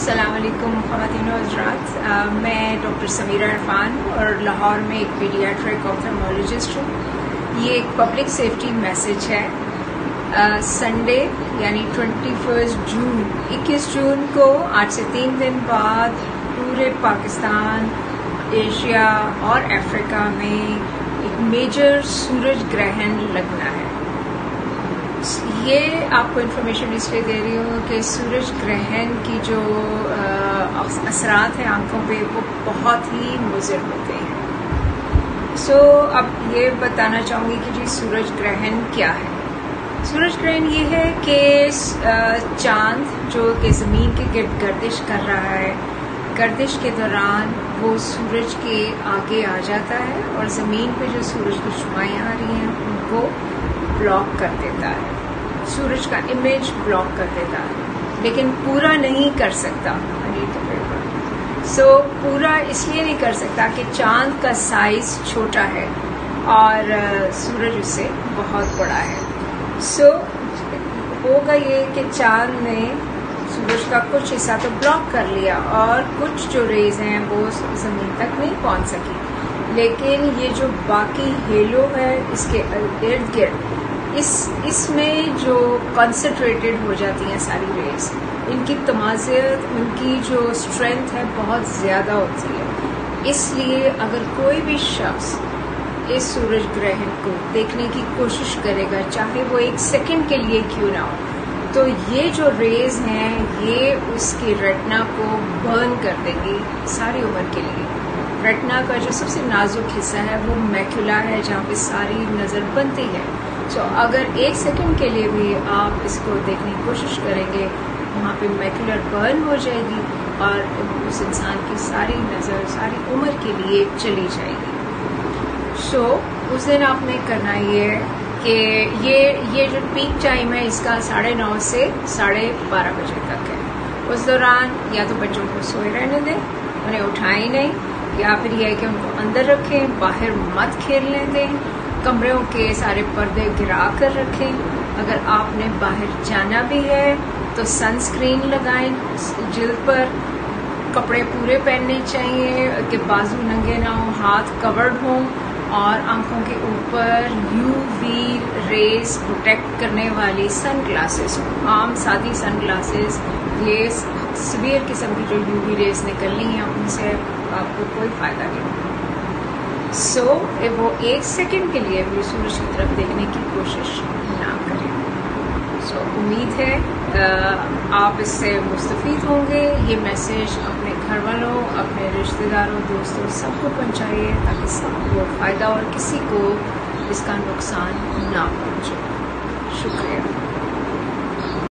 السلام علیکم خواتین و حضرات، میں ڈاکٹر سمیرہ عرفان اور لاہور میں ایک پیڈیاٹرک آپتھالمولوجسٹ ہوں۔ یہ ایک پبلک سیفٹی میسج ہے۔ سنڈے یعنی 21 جون 21 جون کو آج سے 3 دن بعد پورے پاکستان، ایشیا اور افریقہ میں ایک میجر سورج گرہن لگنا ہے۔ یہ آپ کو انفارمیشن اس لیے دے رہی ہوں کہ سورج گرہن کی جو اثرات ہیں آنکھوں پہ وہ بہت ہی مضر ہوتے ہیں۔ اب یہ بتانا چاہوں گی کہ جی سورج گرہن کیا ہے۔ سورج گرہن یہ ہے کہ چاند جو کہ زمین کے گرد گردش کر رہا ہے، گردش کے دوران وہ سورج کے آگے آ جاتا ہے اور زمین پہ جو سورج کی شعاعیں آ رہی ہیں ان کو بلاک کر دیتا ہے، سورج کا امیج بلاک کر دیتا ہے، لیکن پورا نہیں کر سکتا۔ پورا اس لیے نہیں کر سکتا کہ چاند کا سائز چھوٹا ہے اور سورج اس سے بہت بڑا ہے۔ ہوگا یہ کہ چاند نے سورج کا کچھ حصہ تو بلاک کر لیا اور کچھ جو ریز ہیں وہ زمین تک نہیں پہنچ سکی، لیکن یہ جو باقی ہیلو ہے اس کے ارد گرد اس میں جو کنسنٹریٹڈ ہو جاتی ہیں ساری ریز، ان کی تمازت، ان کی جو اسٹرینتھ ہے بہت زیادہ ہوتی ہے۔ اس لیے اگر کوئی بھی شخص اس سورج گرہن کو دیکھنے کی کوشش کرے گا، چاہے وہ 1 سیکنڈ کے لیے کیوں نہ ہو، تو یہ جو ریز ہیں یہ اس کی ریٹنا کو برن کر دیں گی ساری عمر کے لیے۔ ریٹنا کا جو سب سے نازک حصہ ہے وہ میکولا ہے، جہاں پہ ساری نظر بنتی ہے۔ اگر 1 سیکنڈ کے لیے بھی آپ اس کو دیکھنے کی کوشش کریں گے، وہاں پہ میکولر برن ہو جائے گی اور اس انسان کی ساری نظر ساری عمر کے لیے چلی جائے گی۔ اس دن آپ نے کرنا یہ ہے کہ یہ جو پیک ٹائم ہے اس کا 9:30 سے 12:30 بجے تک ہے۔ اس دوران یا تو بچوں کو سوئے رہنے دیں، انہیں اٹھائیں نہیں، یا پھر یہ ہے کہ ان کو اندر رکھیں، باہر مت کھیلنے دیں، کمروں کے سارے پردے گرا کر رکھیں۔ اگر آپ نے باہر جانا بھی ہے تو سن اسکرین لگائیں، جلد پر کپڑے پورے پہننے چاہیے کہ بازو ننگے نہ ہوں، ہاتھ کورڈ ہوں، اور آنکھوں کے اوپر UV ریز پروٹیکٹ کرنے والی سن گلاسز ہوں، عام سادی سن گلاسز۔ یہ سویئر قسم کی جو UV ریز نکلنی ہیں ان سے آپ کو کوئی فائدہ نہیں۔ وہ 1 سیکنڈ کے لیے بھی سورج کی طرف دیکھنے کی کوشش نہ کریں۔ امید ہے آپ اس سے مستفید ہوں گے۔ یہ میسج اپنے گھر والوں، اپنے رشتہ داروں، دوستوں سب کو پہنچائیے تاکہ سب کو فائدہ اور کسی کو اس کا نقصان نہ پہنچے۔ شکریہ۔